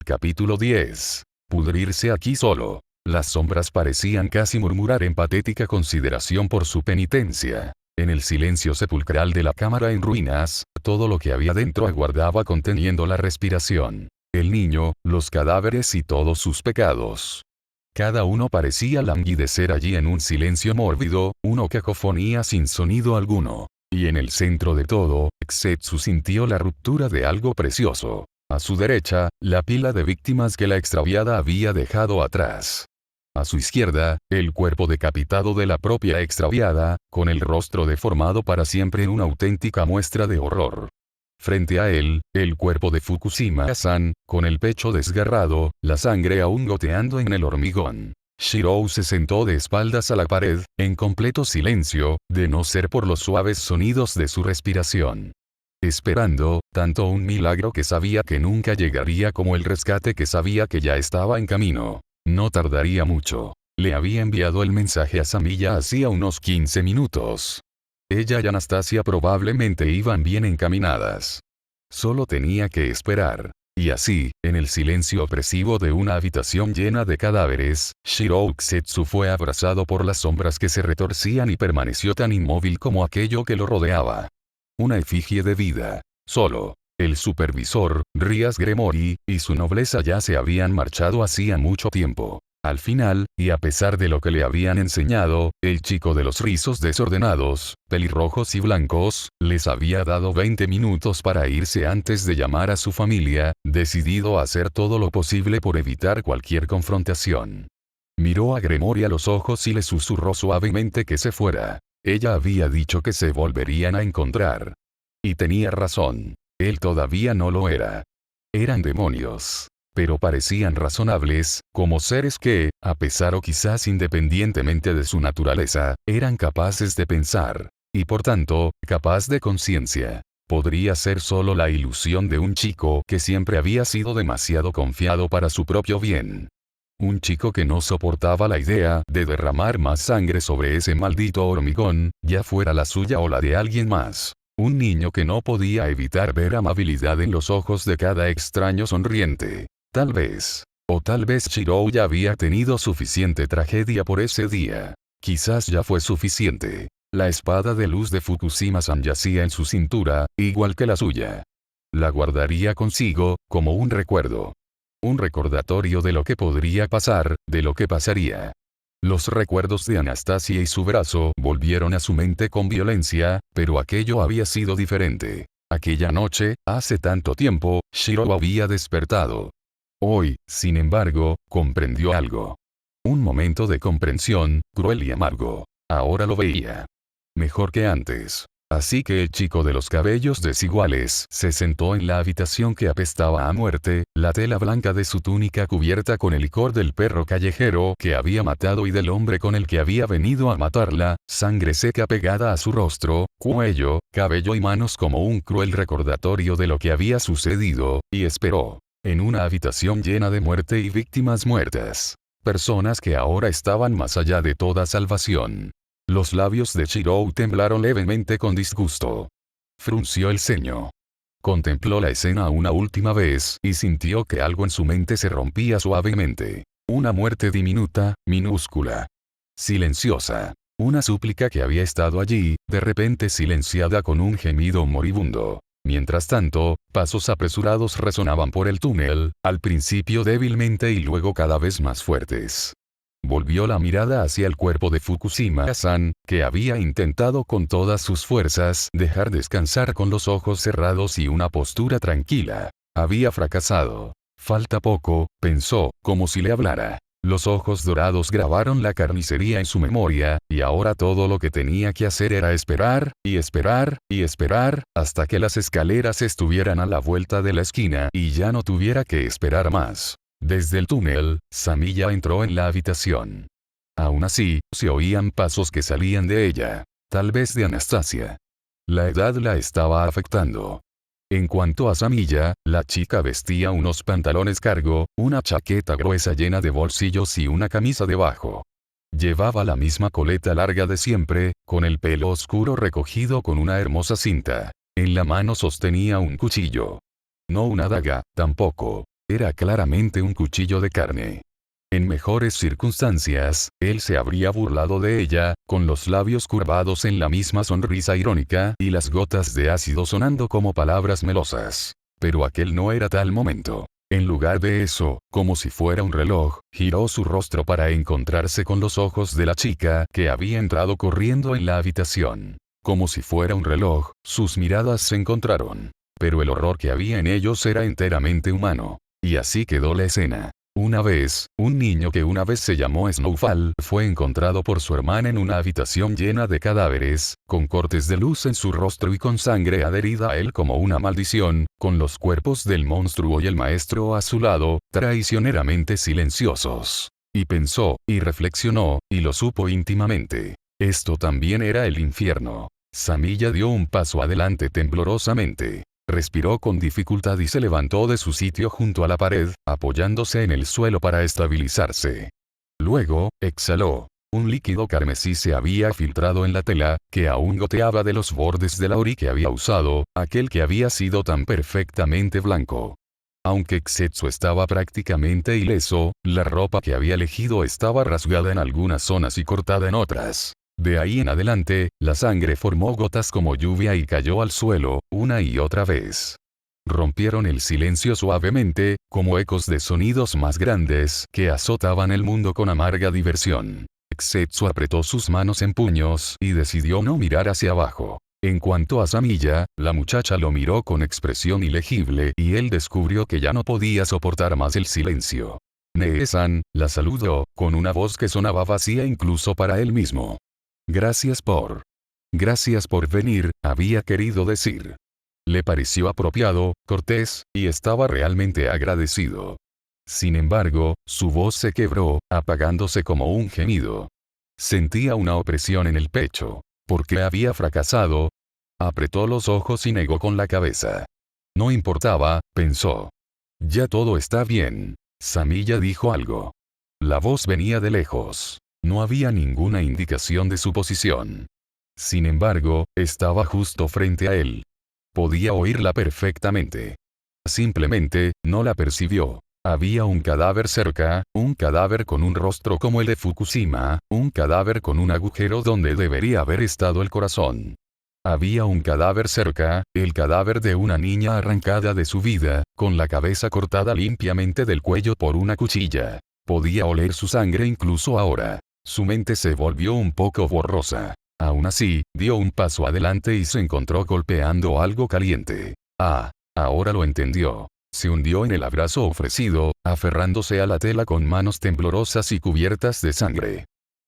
Capítulo 10. Pudrirse aquí solo. Las sombras parecían casi murmurar en patética consideración por su penitencia. En el silencio sepulcral de la cámara en ruinas, todo lo que había dentro aguardaba conteniendo la respiración. El niño, los cadáveres y todos sus pecados. Cada uno parecía languidecer allí en un silencio mórbido, una cacofonía sin sonido alguno. Y en el centro de todo, Zetsu sintió la ruptura de algo precioso. A su derecha, la pila de víctimas que la extraviada había dejado atrás. A su izquierda, el cuerpo decapitado de la propia extraviada, con el rostro deformado para siempre en una auténtica muestra de horror. Frente a él, el cuerpo de Fukushima-san, con el pecho desgarrado, la sangre aún goteando en el hormigón. Shirou se sentó de espaldas a la pared, en completo silencio, de no ser por los suaves sonidos de su respiración. Esperando, tanto un milagro que sabía que nunca llegaría como el rescate que sabía que ya estaba en camino. No tardaría mucho. Le había enviado el mensaje a Samilla hacía unos 15 minutos. Ella y Anastasia probablemente iban bien encaminadas. Solo tenía que esperar. Y así, en el silencio opresivo de una habitación llena de cadáveres, Shirou Zetsu fue abrazado por las sombras que se retorcían y permaneció tan inmóvil como aquello que lo rodeaba. Una efigie de vida. Solo. El supervisor, Rias Gremory, y su nobleza ya se habían marchado hacía mucho tiempo. Al final, y a pesar de lo que le habían enseñado, el chico de los rizos desordenados, pelirrojos y blancos, les había dado 20 minutos para irse antes de llamar a su familia, decidido a hacer todo lo posible por evitar cualquier confrontación. Miró a Gremory a los ojos y le susurró suavemente que se fuera. Ella había dicho que se volverían a encontrar. Y tenía razón. Él todavía no lo era. Eran demonios. Pero parecían razonables, como seres que, a pesar o quizás independientemente de su naturaleza, eran capaces de pensar. Y por tanto, capaz de conciencia. Podría ser solo la ilusión de un chico que siempre había sido demasiado confiado para su propio bien. Un chico que no soportaba la idea de derramar más sangre sobre ese maldito hormigón, ya fuera la suya o la de alguien más. Un niño que no podía evitar ver amabilidad en los ojos de cada extraño sonriente. Tal vez. O tal vez Shirou ya había tenido suficiente tragedia por ese día. Quizás ya fue suficiente. La espada de luz de Fukushima-san yacía en su cintura, igual que la suya. La guardaría consigo, como un recuerdo. Un recordatorio de lo que podría pasar, de lo que pasaría. Los recuerdos de Anastasia y su brazo volvieron a su mente con violencia, pero aquello había sido diferente. Aquella noche, hace tanto tiempo, Shirou había despertado. Hoy, sin embargo, comprendió algo. Un momento de comprensión, cruel y amargo. Ahora lo veía. Mejor que antes. Así que el chico de los cabellos desiguales se sentó en la habitación que apestaba a muerte, la tela blanca de su túnica cubierta con el licor del perro callejero que había matado y del hombre con el que había venido a matarla, sangre seca pegada a su rostro, cuello, cabello y manos como un cruel recordatorio de lo que había sucedido, y esperó. En una habitación llena de muerte y víctimas muertas. Personas que ahora estaban más allá de toda salvación. Los labios de Shirou temblaron levemente con disgusto. Frunció el ceño. Contempló la escena una última vez y sintió que algo en su mente se rompía suavemente. Una muerte diminuta, minúscula. Silenciosa. Una súplica que había estado allí, de repente silenciada con un gemido moribundo. Mientras tanto, pasos apresurados resonaban por el túnel, al principio débilmente y luego cada vez más fuertes. Volvió la mirada hacia el cuerpo de Fukushima-san, que había intentado con todas sus fuerzas dejar descansar con los ojos cerrados y una postura tranquila. Había fracasado. Falta poco, pensó, como si le hablara. Los ojos dorados grabaron la carnicería en su memoria, y ahora todo lo que tenía que hacer era esperar, y esperar, y esperar, hasta que las escaleras estuvieran a la vuelta de la esquina y ya no tuviera que esperar más. Desde el túnel, Samilla entró en la habitación. Aún así, se oían pasos que salían de ella. Tal vez de Anastasia. La edad la estaba afectando. En cuanto a Samilla, la chica vestía unos pantalones cargo, una chaqueta gruesa llena de bolsillos y una camisa debajo. Llevaba la misma coleta larga de siempre, con el pelo oscuro recogido con una hermosa cinta. En la mano sostenía un cuchillo. No una daga, tampoco. Era claramente un cuchillo de carne. En mejores circunstancias, él se habría burlado de ella, con los labios curvados en la misma sonrisa irónica y las gotas de ácido sonando como palabras melosas. Pero aquel no era tal momento. En lugar de eso, como si fuera un reloj, giró su rostro para encontrarse con los ojos de la chica que había entrado corriendo en la habitación. Como si fuera un reloj, sus miradas se encontraron. Pero el horror que había en ellos era enteramente humano. Y así quedó la escena. Una vez, un niño que una vez se llamó Snowfall fue encontrado por su hermana en una habitación llena de cadáveres, con cortes de luz en su rostro y con sangre adherida a él como una maldición, con los cuerpos del monstruo y el maestro a su lado, traicioneramente silenciosos. Y pensó, y reflexionó, y lo supo íntimamente. Esto también era el infierno. Samilla dio un paso adelante temblorosamente. Respiró con dificultad y se levantó de su sitio junto a la pared, apoyándose en el suelo para estabilizarse. Luego, exhaló. Un líquido carmesí se había filtrado en la tela, que aún goteaba de los bordes de la ori que había usado, aquel que había sido tan perfectamente blanco. Aunque Xetsu estaba prácticamente ileso, la ropa que había elegido estaba rasgada en algunas zonas y cortada en otras. De ahí en adelante, la sangre formó gotas como lluvia y cayó al suelo, una y otra vez. Rompieron el silencio suavemente, como ecos de sonidos más grandes que azotaban el mundo con amarga diversión. Xetsu apretó sus manos en puños y decidió no mirar hacia abajo. En cuanto a Samilla, la muchacha lo miró con expresión ilegible y él descubrió que ya no podía soportar más el silencio. Nee-san, la saludó, con una voz que sonaba vacía incluso para él mismo. Gracias por venir, había querido decir. Le pareció apropiado, cortés, y estaba realmente agradecido. Sin embargo, su voz se quebró, apagándose como un gemido. Sentía una opresión en el pecho. ¿Por qué había fracasado? Apretó los ojos y negó con la cabeza. No importaba, pensó. Ya todo está bien. Samilla dijo algo. La voz venía de lejos. No había ninguna indicación de su posición. Sin embargo, estaba justo frente a él. Podía oírla perfectamente. Simplemente, no la percibió. Había un cadáver cerca, un cadáver con un rostro como el de Fukushima, un cadáver con un agujero donde debería haber estado el corazón. Había un cadáver cerca, el cadáver de una niña arrancada de su vida, con la cabeza cortada limpiamente del cuello por una cuchilla. Podía oler su sangre incluso ahora. Su mente se volvió un poco borrosa. Aún así, dio un paso adelante y se encontró golpeando algo caliente. Ah, ahora lo entendió. Se hundió en el abrazo ofrecido, aferrándose a la tela con manos temblorosas y cubiertas de sangre.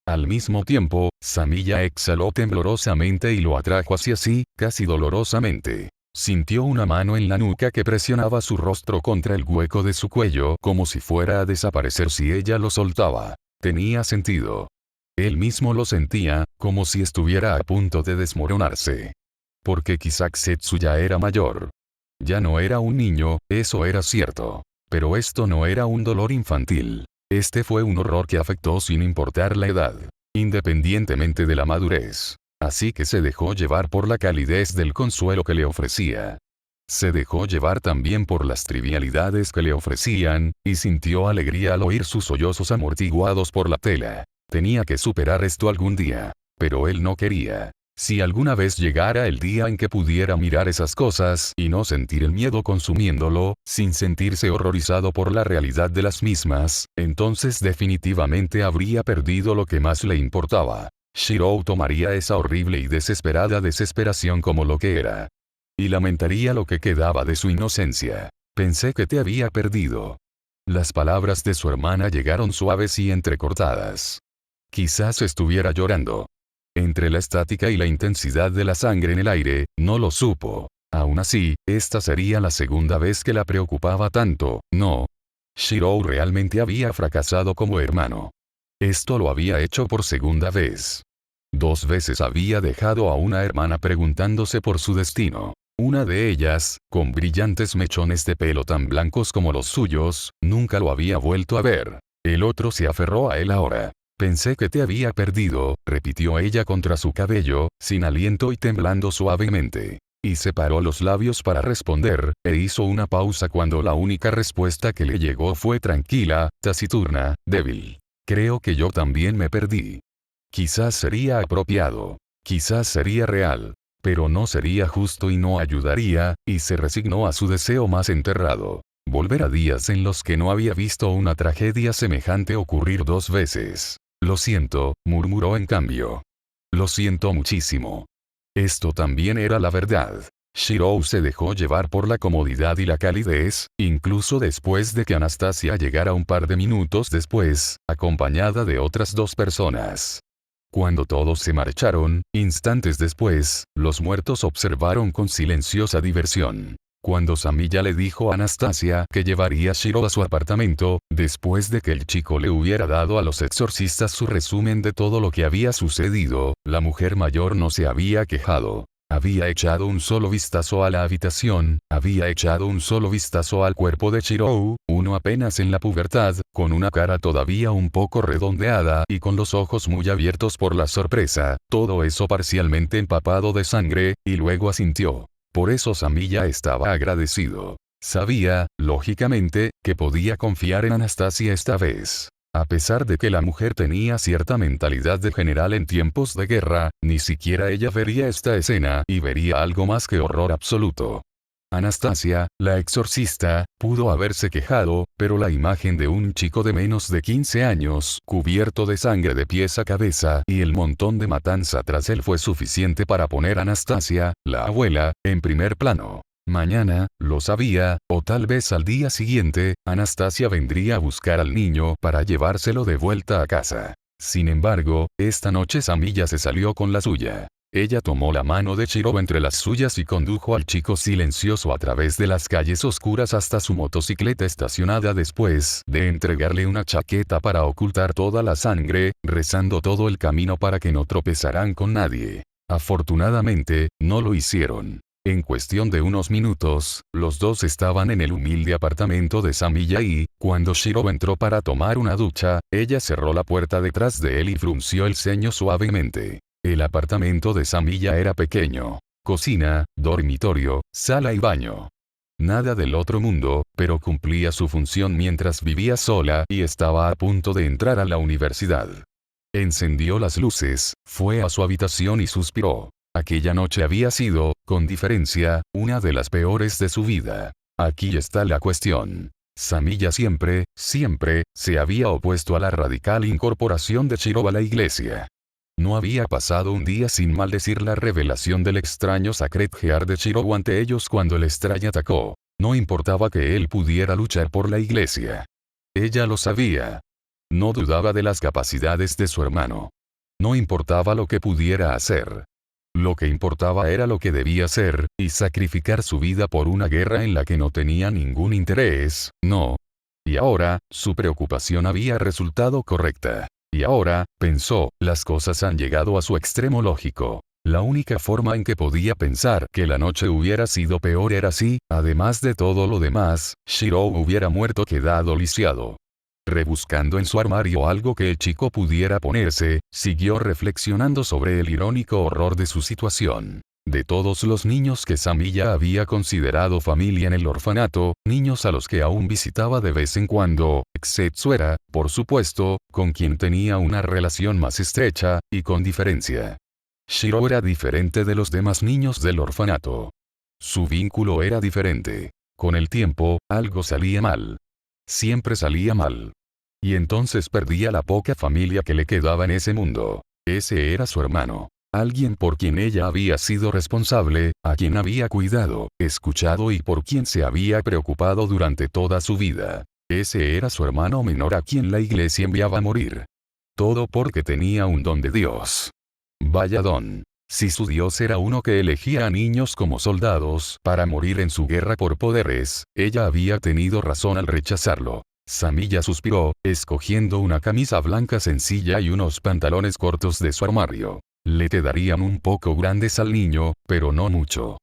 Al mismo tiempo, Samilla exhaló temblorosamente y lo atrajo hacia sí, casi dolorosamente. Sintió una mano en la nuca que presionaba su rostro contra el hueco de su cuello como si fuera a desaparecer si ella lo soltaba. Tenía sentido. Él mismo lo sentía, como si estuviera a punto de desmoronarse. Porque quizá Xetsu ya era mayor. Ya no era un niño, eso era cierto. Pero esto no era un dolor infantil. Este fue un horror que afectó sin importar la edad. Independientemente de la madurez. Así que se dejó llevar por la calidez del consuelo que le ofrecía. Se dejó llevar también por las trivialidades que le ofrecían, y sintió alegría al oír sus sollozos amortiguados por la tela. Tenía que superar esto algún día. Pero él no quería. Si alguna vez llegara el día en que pudiera mirar esas cosas y no sentir el miedo consumiéndolo, sin sentirse horrorizado por la realidad de las mismas, entonces definitivamente habría perdido lo que más le importaba. Shirou tomaría esa horrible y desesperada desesperación como lo que era. Y lamentaría lo que quedaba de su inocencia. Pensé que te había perdido. Las palabras de su hermana llegaron suaves y entrecortadas. Quizás estuviera llorando. Entre la estática y la intensidad de la sangre en el aire, no lo supo. Aún así, esta sería la segunda vez que la preocupaba tanto, ¿no? Shirou realmente había fracasado como hermano. Esto lo había hecho por segunda vez. 2 veces había dejado a una hermana preguntándose por su destino. Una de ellas, con brillantes mechones de pelo tan blancos como los suyos, nunca lo había vuelto a ver. El otro se aferró a él ahora. Pensé que te había perdido, repitió ella contra su cabello, sin aliento y temblando suavemente. y separó los labios para responder, e hizo una pausa cuando la única respuesta que le llegó fue tranquila, taciturna, débil. Creo que yo también me perdí. Quizás sería apropiado. Quizás sería real. Pero no sería justo y no ayudaría, y se resignó a su deseo más enterrado. Volver a días en los que no había visto una tragedia semejante ocurrir 2 veces. Lo siento, murmuró en cambio. Lo siento muchísimo. Esto también era la verdad. Shirou se dejó llevar por la comodidad y la calidez, incluso después de que Anastasia llegara un par de minutos después, acompañada de otras 2 personas. Cuando todos se marcharon, instantes después, los muertos observaron con silenciosa diversión. Cuando Samiya le dijo a Anastasia que llevaría a Shiro a su apartamento, después de que el chico le hubiera dado a los exorcistas su resumen de todo lo que había sucedido, la mujer mayor no se había quejado. Había echado un solo vistazo a la habitación, había echado un solo vistazo al cuerpo de Shirou, uno apenas en la pubertad, con una cara todavía un poco redondeada y con los ojos muy abiertos por la sorpresa, todo eso parcialmente empapado de sangre, y luego asintió. Por eso Samiya estaba agradecido. Sabía, lógicamente, que podía confiar en Anastasia esta vez. A pesar de que la mujer tenía cierta mentalidad de general en tiempos de guerra, ni siquiera ella vería esta escena y vería algo más que horror absoluto. Anastasia, la exorcista, pudo haberse quejado, pero la imagen de un chico de menos de 15 años, cubierto de sangre de pies a cabeza, y el montón de matanza tras él fue suficiente para poner a Anastasia, la abuela, en primer plano. Mañana, lo sabía, o tal vez al día siguiente, Anastasia vendría a buscar al niño para llevárselo de vuelta a casa. Sin embargo, esta noche Samiya se salió con la suya. Ella tomó la mano de Shirou entre las suyas y condujo al chico silencioso a través de las calles oscuras hasta su motocicleta estacionada después de entregarle una chaqueta para ocultar toda la sangre, rezando todo el camino para que no tropezaran con nadie. Afortunadamente, no lo hicieron. En cuestión de unos minutos, los dos estaban en el humilde apartamento de Samiya y, cuando Shirou entró para tomar una ducha, ella cerró la puerta detrás de él y frunció el ceño suavemente. El apartamento de Samiya era pequeño. Cocina, dormitorio, sala y baño. Nada del otro mundo, pero cumplía su función mientras vivía sola y estaba a punto de entrar a la universidad. Encendió las luces, fue a su habitación y suspiró. Aquella noche había sido, con diferencia, una de las peores de su vida. Aquí está la cuestión. Samiya siempre, se había opuesto a la radical incorporación de Shirou a la iglesia. No había pasado un día sin maldecir la revelación del extraño Sacred Gear de Shirou ante ellos cuando el extraño atacó. No importaba que él pudiera luchar por la iglesia. Ella lo sabía. No dudaba de las capacidades de su hermano. No importaba lo que pudiera hacer. Lo que importaba era lo que debía hacer, y sacrificar su vida por una guerra en la que no tenía ningún interés, no. Y ahora, su preocupación había resultado correcta. Y ahora, pensó, las cosas han llegado a su extremo lógico. La única forma en que podía pensar que la noche hubiera sido peor era si, además de todo lo demás, Shirou hubiera muerto quedado lisiado. Rebuscando en su armario algo que el chico pudiera ponerse, siguió reflexionando sobre el irónico horror de su situación. De todos los niños que Samiya había considerado familia en el orfanato, niños a los que aún visitaba de vez en cuando, excepto era, por supuesto, con quien tenía una relación más estrecha, y con diferencia. Shirou era diferente de los demás niños del orfanato. Su vínculo era diferente. Con el tiempo, algo salía mal. Siempre salía mal. Y entonces perdía la poca familia que le quedaba en ese mundo. Ese era su hermano. Alguien por quien ella había sido responsable, a quien había cuidado, escuchado y por quien se había preocupado durante toda su vida. Ese era su hermano menor a quien la iglesia enviaba a morir. Todo porque tenía un don de Dios. Vaya don. Si su Dios era uno que elegía a niños como soldados para morir en su guerra por poderes, ella había tenido razón al rechazarlo. Samiya suspiró, escogiendo una camisa blanca sencilla y unos pantalones cortos de su armario. Le quedarían un poco grandes al niño, pero no mucho.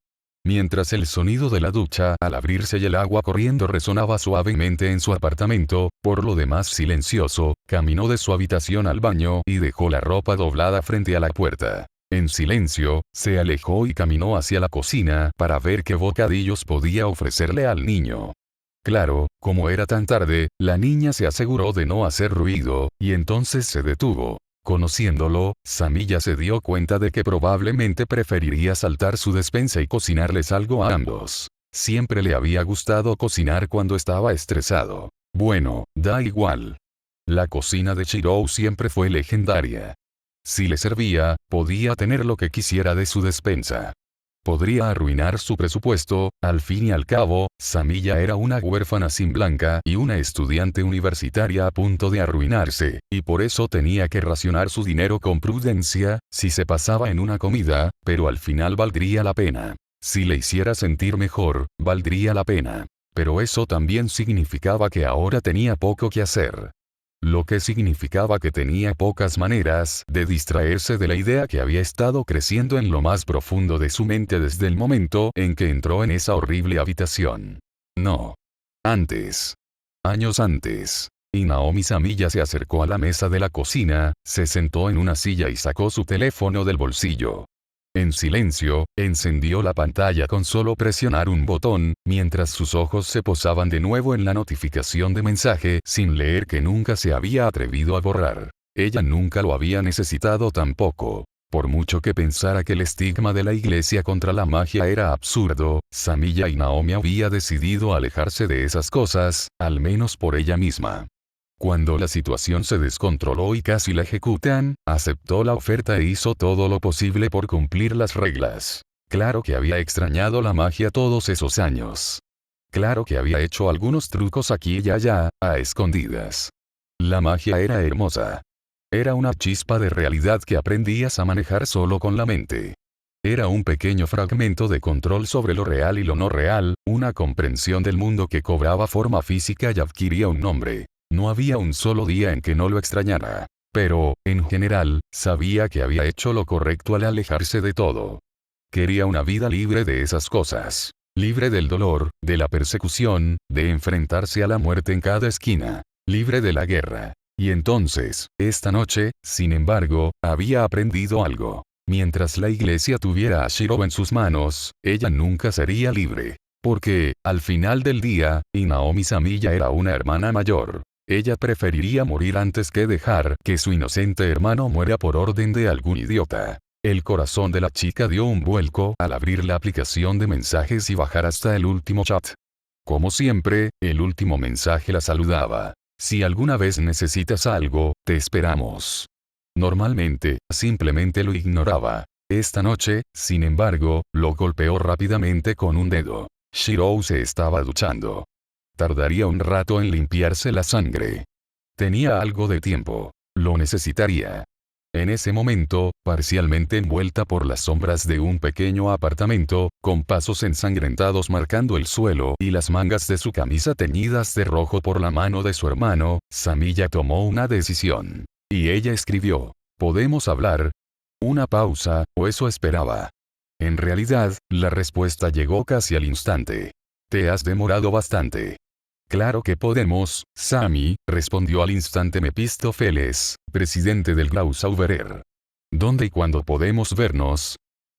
Mientras el sonido de la ducha al abrirse y el agua corriendo resonaba suavemente en su apartamento, por lo demás silencioso, caminó de su habitación al baño y dejó la ropa doblada frente a la puerta. En silencio, se alejó y caminó hacia la cocina para ver qué bocadillos podía ofrecerle al niño. Claro, como era tan tarde, la niña se aseguró de no hacer ruido, y entonces se detuvo. Conociéndolo, Samilla se dio cuenta de que probablemente preferiría saltar su despensa y cocinarles algo a ambos. Siempre le había gustado cocinar cuando estaba estresado. Bueno, da igual. La cocina de Shirou siempre fue legendaria. Si le servía, podía tener lo que quisiera de su despensa. Podría arruinar su presupuesto, al fin y al cabo, Samilla era una huérfana sin blanca y una estudiante universitaria a punto de arruinarse, y por eso tenía que racionar su dinero con prudencia, si se pasaba en una comida, pero al final valdría la pena. Si le hiciera sentir mejor, valdría la pena. Pero eso también significaba que ahora tenía poco que hacer. Lo que significaba que tenía pocas maneras de distraerse de la idea que había estado creciendo en lo más profundo de su mente desde el momento en que entró en esa horrible habitación. No. Antes. Años antes. Y Naomi Samilla se acercó a la mesa de la cocina, se sentó en una silla y sacó su teléfono del bolsillo. En silencio, encendió la pantalla con solo presionar un botón, mientras sus ojos se posaban de nuevo en la notificación de mensaje sin leer que nunca se había atrevido a borrar. Ella nunca lo había necesitado tampoco. Por mucho que pensara que el estigma de la iglesia contra la magia era absurdo, Samilla y Naomi había decidido alejarse de esas cosas, al menos por ella misma. Cuando la situación se descontroló y casi la ejecutan, aceptó la oferta e hizo todo lo posible por cumplir las reglas. Claro que había extrañado la magia todos esos años. Claro que había hecho algunos trucos aquí y allá, a escondidas. La magia era hermosa. Era una chispa de realidad que aprendías a manejar solo con la mente. Era un pequeño fragmento de control sobre lo real y lo no real, una comprensión del mundo que cobraba forma física y adquiría un nombre. No había un solo día en que no lo extrañara. Pero, en general, sabía que había hecho lo correcto al alejarse de todo. Quería una vida libre de esas cosas. Libre del dolor, de la persecución, de enfrentarse a la muerte en cada esquina. Libre de la guerra. Y entonces, esta noche, sin embargo, había aprendido algo. Mientras la iglesia tuviera a Shirou en sus manos, ella nunca sería libre. Porque, al final del día, Naomi Samilla era una hermana mayor. Ella preferiría morir antes que dejar que su inocente hermano muera por orden de algún idiota. El corazón de la chica dio un vuelco al abrir la aplicación de mensajes y bajar hasta el último chat. Como siempre, el último mensaje la saludaba. Si alguna vez necesitas algo, te esperamos. Normalmente, simplemente lo ignoraba. Esta noche, sin embargo, lo golpeó rápidamente con un dedo. Shirou se estaba duchando. Tardaría un rato en limpiarse la sangre. Tenía algo de tiempo. Lo necesitaría. En ese momento, parcialmente envuelta por las sombras de un pequeño apartamento, con pasos ensangrentados marcando el suelo y las mangas de su camisa teñidas de rojo por la mano de su hermano, Samilla tomó una decisión. Y ella escribió: ¿podemos hablar? Una pausa, o eso esperaba. En realidad, la respuesta llegó casi al instante. Te has demorado bastante. Claro que podemos, Sami, respondió al instante Mephistófeles, presidente del Glaushauberer. ¿Dónde y cuándo podemos vernos?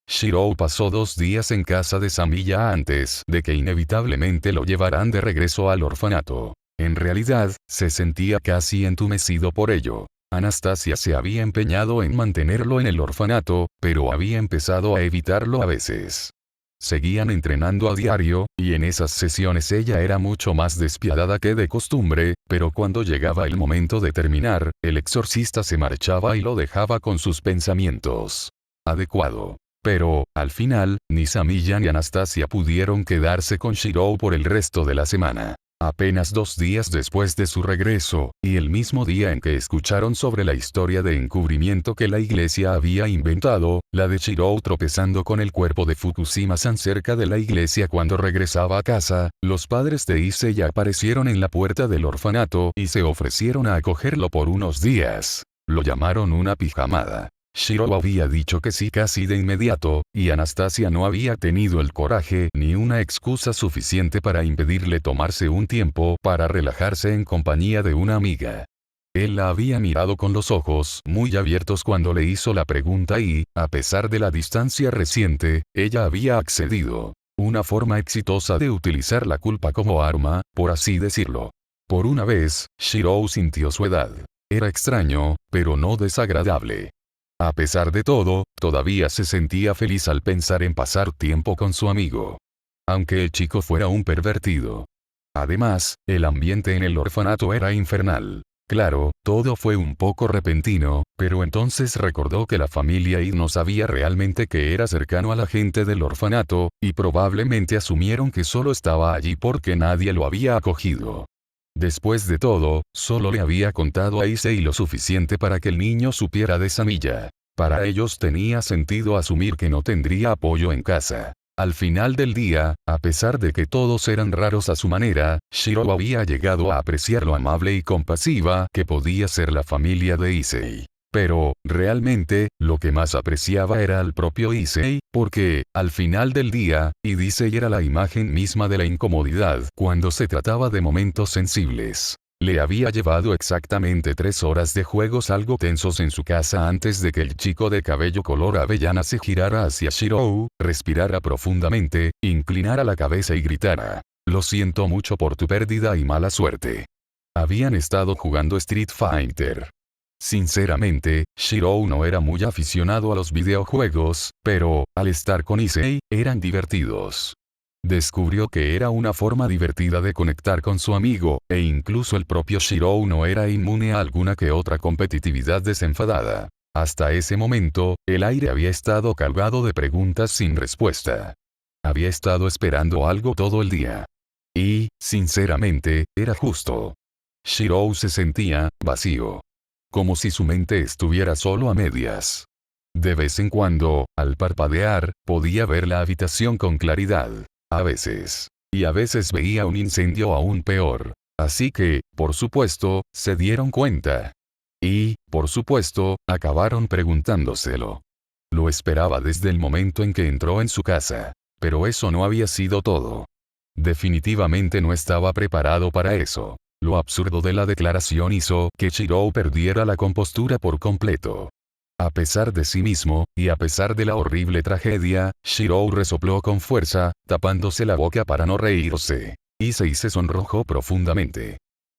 Shirou pasó 2 días en casa de Samilla antes de que inevitablemente lo llevaran de regreso al orfanato. En realidad, se sentía casi entumecido por ello. Anastasia se había empeñado en mantenerlo en el orfanato, pero había empezado a evitarlo a veces. Seguían entrenando a diario, y en esas sesiones ella era mucho más despiadada que de costumbre, pero cuando llegaba el momento de terminar, el exorcista se marchaba y lo dejaba con sus pensamientos. Adecuado. Pero, al final, ni Samilla ni Anastasia pudieron quedarse con Shirou por el resto de la semana. Apenas 2 días después de su regreso, y el mismo día en que escucharon sobre la historia de encubrimiento que la iglesia había inventado, la de Shirou tropezando con el cuerpo de Fukushima-san cerca de la iglesia cuando regresaba a casa, los padres de Issei ya aparecieron en la puerta del orfanato y se ofrecieron a acogerlo por unos días. Lo llamaron una pijamada. Shirou había dicho que sí casi de inmediato, y Anastasia no había tenido el coraje ni una excusa suficiente para impedirle tomarse un tiempo para relajarse en compañía de una amiga. Él la había mirado con los ojos muy abiertos cuando le hizo la pregunta y, a pesar de la distancia reciente, ella había accedido. Una forma exitosa de utilizar la culpa como arma, por así decirlo. Por una vez, Shirou sintió su edad. Era extraño, pero no desagradable. A pesar de todo, todavía se sentía feliz al pensar en pasar tiempo con su amigo. Aunque el chico fuera un pervertido. Además, el ambiente en el orfanato era infernal. Claro, todo fue un poco repentino, pero entonces recordó que la familia Id no sabía realmente que era cercano a la gente del orfanato, y probablemente asumieron que solo estaba allí porque nadie lo había acogido. Después de todo, solo le había contado a Issei lo suficiente para que el niño supiera de Samilla. Para ellos tenía sentido asumir que no tendría apoyo en casa. Al final del día, a pesar de que todos eran raros a su manera, Shirou había llegado a apreciar lo amable y compasiva que podía ser la familia de Issei. Pero, realmente, lo que más apreciaba era al propio Issei, porque, al final del día, Issei era la imagen misma de la incomodidad cuando se trataba de momentos sensibles. Le había llevado exactamente 3 horas de juegos algo tensos en su casa antes de que el chico de cabello color avellana se girara hacia Shirou, respirara profundamente, inclinara la cabeza y gritara: "Lo siento mucho por tu pérdida y mala suerte". Habían estado jugando Street Fighter. Sinceramente, Shirou no era muy aficionado a los videojuegos, pero, al estar con Issei, eran divertidos. Descubrió que era una forma divertida de conectar con su amigo, e incluso el propio Shirou no era inmune a alguna que otra competitividad desenfadada. Hasta ese momento, el aire había estado cargado de preguntas sin respuesta. Había estado esperando algo todo el día. Y, sinceramente, era justo. Shirou se sentía vacío. Como si su mente estuviera solo a medias. De vez en cuando, al parpadear, podía ver la habitación con claridad. A veces. Y a veces veía un incendio aún peor. Así que, por supuesto, se dieron cuenta. Y, por supuesto, acabaron preguntándoselo. Lo esperaba desde el momento en que entró en su casa. Pero eso no había sido todo. Definitivamente no estaba preparado para eso. Lo absurdo de la declaración hizo que Shirou perdiera la compostura por completo. A pesar de sí mismo, y a pesar de la horrible tragedia, Shirou resopló con fuerza, tapándose la boca para no reírse. Issei se sonrojó profundamente.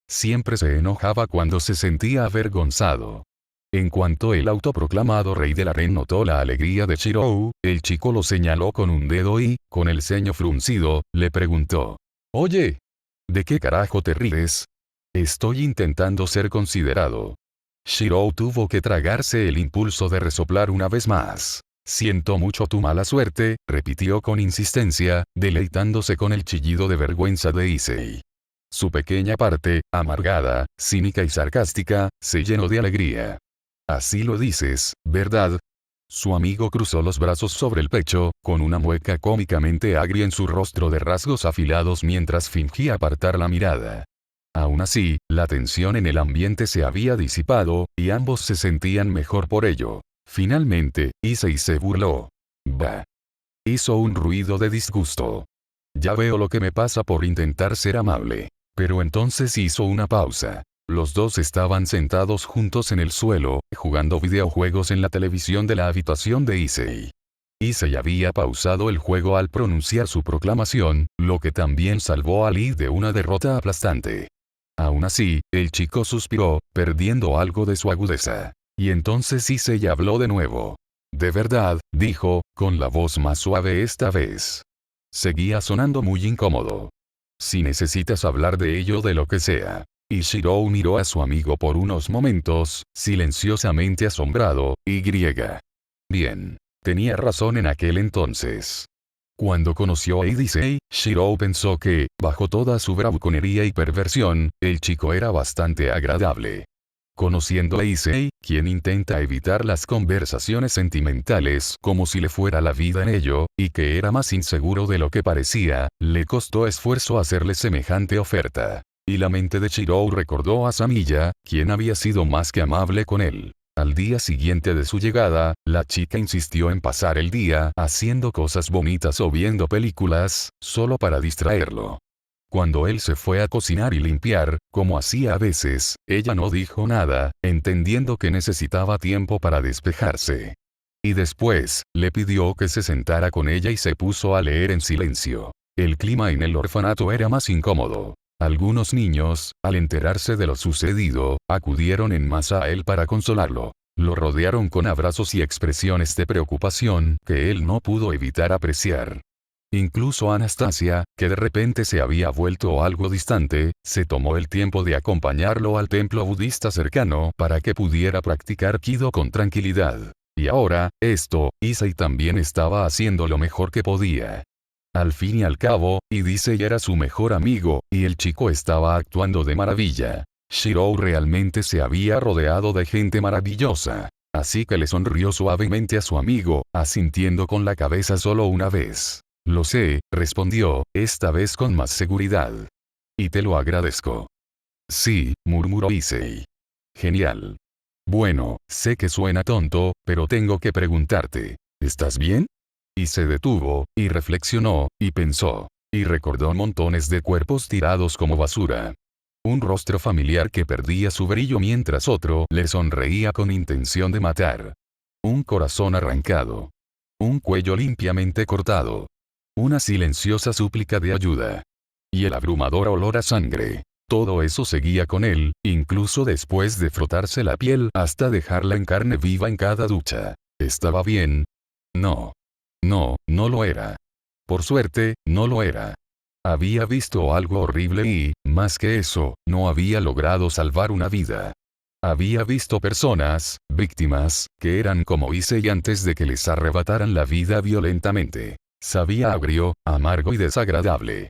Siempre se enojaba cuando se sentía avergonzado. En cuanto el autoproclamado rey del harén notó la alegría de Shirou, el chico lo señaló con un dedo y, con el ceño fruncido, le preguntó: "Oye, ¿de qué carajo te ríes? Estoy intentando ser considerado". Shirou tuvo que tragarse el impulso de resoplar una vez más. "Siento mucho tu mala suerte", repitió con insistencia, deleitándose con el chillido de vergüenza de Issei. Su pequeña parte, amargada, cínica y sarcástica, se llenó de alegría. "Así lo dices, ¿verdad?". Su amigo cruzó los brazos sobre el pecho, con una mueca cómicamente agria en su rostro de rasgos afilados mientras fingía apartar la mirada. Aún así, la tensión en el ambiente se había disipado, y ambos se sentían mejor por ello. Finalmente, Issei se burló. "Bah". Hizo un ruido de disgusto. "Ya veo lo que me pasa por intentar ser amable". Pero entonces hizo una pausa. Los dos estaban sentados juntos en el suelo, jugando videojuegos en la televisión de la habitación de Issei. Issei había pausado el juego al pronunciar su proclamación, lo que también salvó a Lee de una derrota aplastante. Aún así, el chico suspiró, perdiendo algo de su agudeza. Y entonces Issei habló de nuevo. "De verdad", dijo, con la voz más suave esta vez. Seguía sonando muy incómodo. "Si necesitas hablar de ello de lo que sea". Y Shirou miró a su amigo por unos momentos, silenciosamente asombrado, y griega. Bien. Tenía razón en aquel entonces. Cuando conoció a Issei, Shirou pensó que, bajo toda su bravuconería y perversión, el chico era bastante agradable. Conociendo a Issei, quien intenta evitar las conversaciones sentimentales como si le fuera la vida en ello, y que era más inseguro de lo que parecía, le costó esfuerzo hacerle semejante oferta. Y la mente de Shirou recordó a Samilla, quien había sido más que amable con él. Al día siguiente de su llegada, la chica insistió en pasar el día haciendo cosas bonitas o viendo películas, solo para distraerlo. Cuando él se fue a cocinar y limpiar, como hacía a veces, ella no dijo nada, entendiendo que necesitaba tiempo para despejarse. Y después, le pidió que se sentara con ella y se puso a leer en silencio. El clima en el orfanato era más incómodo. Algunos niños, al enterarse de lo sucedido, acudieron en masa a él para consolarlo. Lo rodearon con abrazos y expresiones de preocupación que él no pudo evitar apreciar. Incluso Anastasia, que de repente se había vuelto algo distante, se tomó el tiempo de acompañarlo al templo budista cercano para que pudiera practicar Kido con tranquilidad. Y ahora, Issei también estaba haciendo lo mejor que podía. Al fin y al cabo, Issei era su mejor amigo, y el chico estaba actuando de maravilla. Shirou realmente se había rodeado de gente maravillosa. Así que le sonrió suavemente a su amigo, asintiendo con la cabeza solo una vez. Lo sé, respondió, esta vez con más seguridad. Y te lo agradezco. Sí, murmuró Issei. Genial. Bueno, sé que suena tonto, pero tengo que preguntarte, ¿estás bien? Y se detuvo, y reflexionó, y pensó. Y recordó montones de cuerpos tirados como basura. Un rostro familiar que perdía su brillo mientras otro le sonreía con intención de matar. Un corazón arrancado. Un cuello limpiamente cortado. Una silenciosa súplica de ayuda. Y el abrumador olor a sangre. Todo eso seguía con él, incluso después de frotarse la piel hasta dejarla en carne viva en cada ducha. ¿Estaba bien? No. No lo era. Por suerte, no lo era. Había visto algo horrible y, más que eso, no había logrado salvar una vida. Había visto personas, víctimas, que eran como Issei antes de que les arrebataran la vida violentamente. Sabía agrio, amargo y desagradable.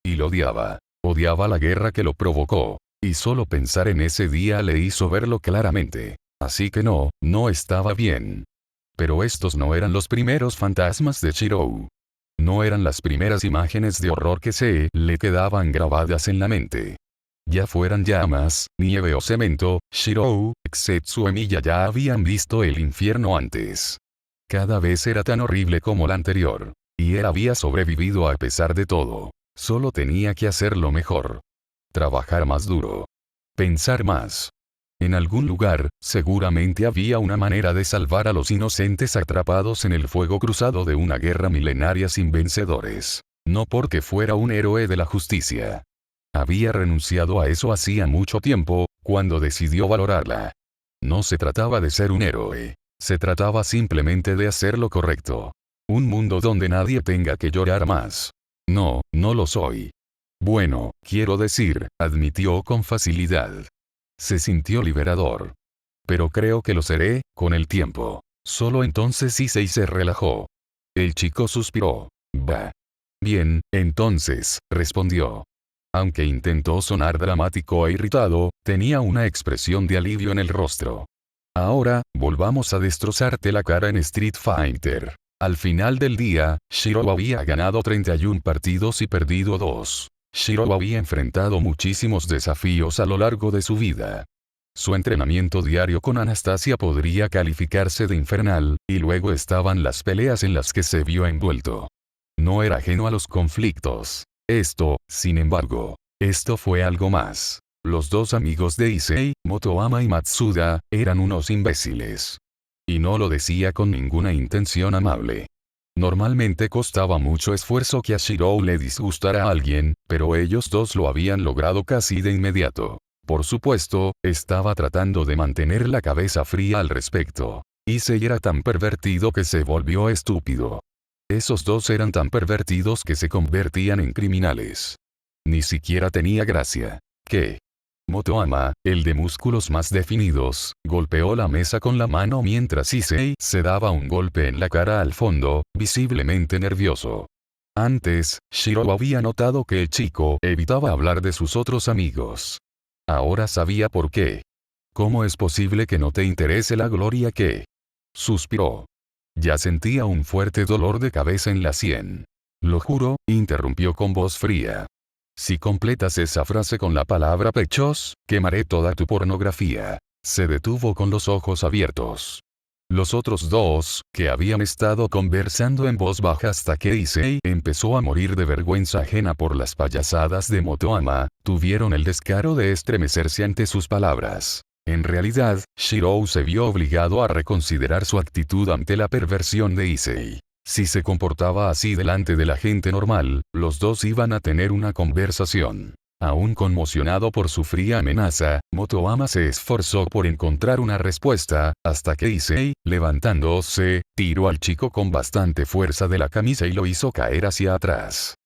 Y lo odiaba. Odiaba la guerra que lo provocó. Y solo pensar en ese día le hizo verlo claramente. Así que no estaba bien. Pero estos no eran los primeros fantasmas de Shirou. No eran las primeras imágenes de horror que se le quedaban grabadas en la mente. Ya fueran llamas, nieve o cemento, Shirou, Zetsu y Miya ya habían visto el infierno antes. Cada vez era tan horrible como la anterior. Y él había sobrevivido a pesar de todo. Solo tenía que hacerlo mejor. Trabajar más duro. Pensar más. En algún lugar, seguramente había una manera de salvar a los inocentes atrapados en el fuego cruzado de una guerra milenaria sin vencedores. No porque fuera un héroe de la justicia. Había renunciado a eso hacía mucho tiempo, cuando decidió valorarla. No se trataba de ser un héroe. Se trataba simplemente de hacer lo correcto. Un mundo donde nadie tenga que llorar más. No lo soy. Bueno, quiero decir, admitió con facilidad. Se sintió liberador. Pero creo que lo seré, con el tiempo. Solo entonces Issei se relajó. El chico suspiró. Bah. Bien, entonces, respondió. Aunque intentó sonar dramático e irritado, tenía una expresión de alivio en el rostro. Ahora, volvamos a destrozarte la cara en Street Fighter. Al final del día, Shirou había ganado 31 partidos y perdido 2. Shirou había enfrentado muchísimos desafíos a lo largo de su vida. Su entrenamiento diario con Anastasia podría calificarse de infernal, y luego estaban las peleas en las que se vio envuelto. No era ajeno a los conflictos. Sin embargo, esto fue algo más. Los dos amigos de Issei, Motoama y Matsuda, eran unos imbéciles. Y no lo decía con ninguna intención amable. Normalmente costaba mucho esfuerzo que a Shirou le disgustara a alguien, pero ellos dos lo habían logrado casi de inmediato. Por supuesto, estaba tratando de mantener la cabeza fría al respecto. Issei era tan pervertido que se volvió estúpido. Esos dos eran tan pervertidos que se convertían en criminales. Ni siquiera tenía gracia. ¿Qué? Motoama, el de músculos más definidos, golpeó la mesa con la mano mientras Issei se daba un golpe en la cara al fondo, visiblemente nervioso. Antes, Shirou había notado que el chico evitaba hablar de sus otros amigos. Ahora sabía por qué. ¿Cómo es posible que no te interese la gloria que? Suspiró. Ya sentía un fuerte dolor de cabeza en la sien. Lo juro, interrumpió con voz fría. Si completas esa frase con la palabra pechos, quemaré toda tu pornografía. Se detuvo con los ojos abiertos. Los otros dos, que habían estado conversando en voz baja hasta que Issei empezó a morir de vergüenza ajena por las payasadas de Motoama, tuvieron el descaro de estremecerse ante sus palabras. En realidad, Shirou se vio obligado a reconsiderar su actitud ante la perversión de Issei. Si se comportaba así delante de la gente normal, los dos iban a tener una conversación. Aún conmocionado por su fría amenaza, Motoama se esforzó por encontrar una respuesta, hasta que Issei, levantándose, tiró al chico con bastante fuerza de la camisa y lo hizo caer hacia atrás.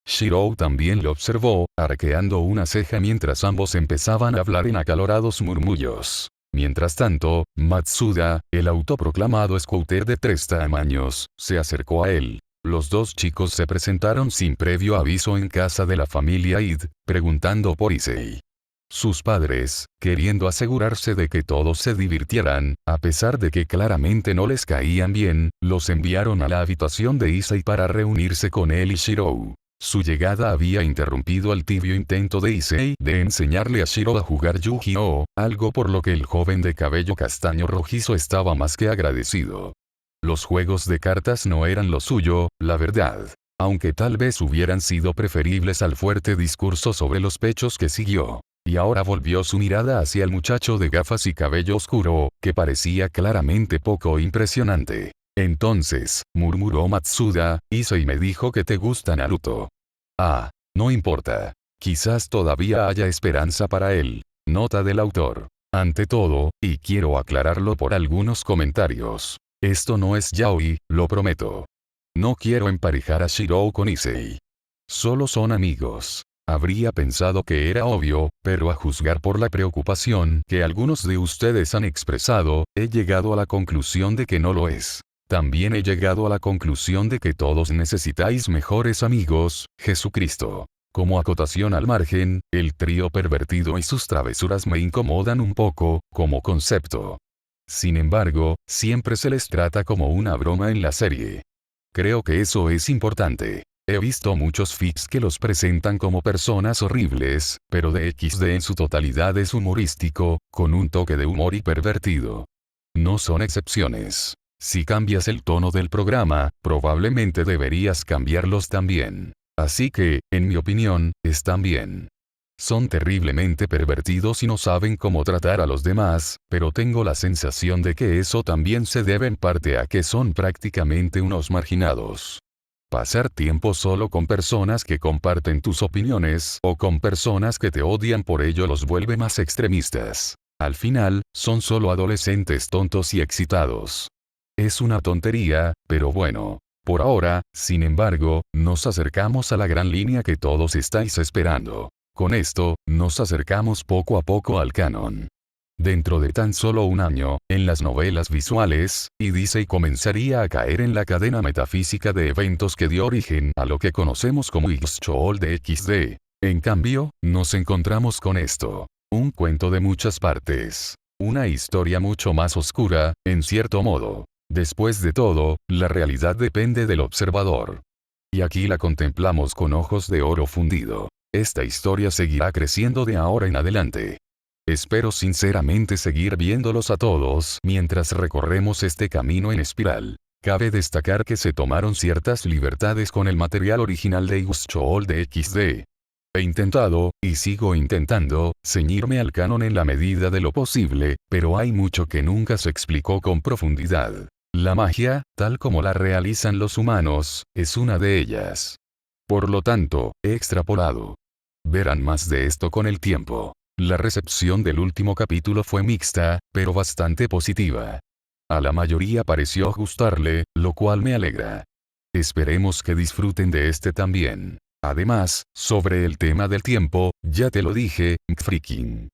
Shirou también lo observó, arqueando una ceja mientras ambos empezaban a hablar en acalorados murmullos. Mientras tanto, Matsuda, el autoproclamado scouter de 3 tamaños, se acercó a él. Los dos chicos se presentaron sin previo aviso en casa de la familia Id, preguntando por Issei. Sus padres, queriendo asegurarse de que todos se divirtieran, a pesar de que claramente no les caían bien, los enviaron a la habitación de Issei para reunirse con él y Shirou. Su llegada había interrumpido el tibio intento de Issei de enseñarle a Shirou a jugar Yu-Gi-Oh, algo por lo que el joven de cabello castaño rojizo estaba más que agradecido. Los juegos de cartas no eran lo suyo, la verdad. Aunque tal vez hubieran sido preferibles al fuerte discurso sobre los pechos que siguió. Y ahora volvió su mirada hacia el muchacho de gafas y cabello oscuro, que parecía claramente poco impresionante. Entonces, murmuró Matsuda, Issei me dijo que te gusta Naruto. Ah, no importa. Quizás todavía haya esperanza para él. Nota del autor. Ante todo, y quiero aclararlo por algunos comentarios. Esto no es yaoi, lo prometo. No quiero emparejar a Shirou con Issei. Solo son amigos. Habría pensado que era obvio, pero a juzgar por la preocupación que algunos de ustedes han expresado, he llegado a la conclusión de que no lo es. También he llegado a la conclusión de que todos necesitáis mejores amigos, Jesucristo. Como acotación al margen, el trío pervertido y sus travesuras me incomodan un poco, como concepto. Sin embargo, siempre se les trata como una broma en la serie. Creo que eso es importante. He visto muchos fics que los presentan como personas horribles, pero DXD en su totalidad es humorístico, con un toque de humor y pervertido. No son excepciones. Si cambias el tono del programa, probablemente deberías cambiarlos también. Así que, en mi opinión, están bien. Son terriblemente pervertidos y no saben cómo tratar a los demás, pero tengo la sensación de que eso también se debe en parte a que son prácticamente unos marginados. Pasar tiempo solo con personas que comparten tus opiniones o con personas que te odian por ello los vuelve más extremistas. Al final, son solo adolescentes tontos y excitados. Es una tontería, pero bueno. Por ahora, sin embargo, nos acercamos a la gran línea que todos estáis esperando. Con esto, nos acercamos poco a poco al canon. Dentro de tan solo un año, en las novelas visuales, Issei comenzaría a caer en la cadena metafísica de eventos que dio origen a lo que conocemos como Ixchol de XD. En cambio, nos encontramos con esto. Un cuento de muchas partes. Una historia mucho más oscura, en cierto modo. Después de todo, la realidad depende del observador. Y aquí la contemplamos con ojos de oro fundido. Esta historia seguirá creciendo de ahora en adelante. Espero sinceramente seguir viéndolos a todos mientras recorremos este camino en espiral. Cabe destacar que se tomaron ciertas libertades con el material original de Ixchol de XD. He intentado, y sigo intentando, ceñirme al canon en la medida de lo posible, pero hay mucho que nunca se explicó con profundidad. La magia, tal como la realizan los humanos, es una de ellas. Por lo tanto, he extrapolado. Verán más de esto con el tiempo. La recepción del último capítulo fue mixta, pero bastante positiva. A la mayoría pareció gustarle, lo cual me alegra. Esperemos que disfruten de este también. Además, sobre el tema del tiempo, ya te lo dije, freaking.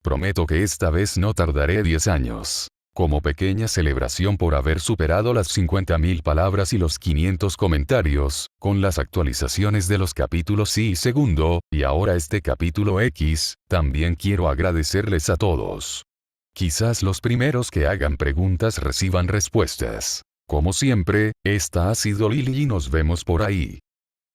Prometo que esta vez no tardaré 10 años. Como pequeña celebración por haber superado las 50.000 palabras y los 500 comentarios, con las actualizaciones de los capítulos y segundo, y ahora este capítulo X, también quiero agradecerles a todos. Quizás los primeros que hagan preguntas reciban respuestas. Como siempre, esta ha sido Lily y nos vemos por ahí.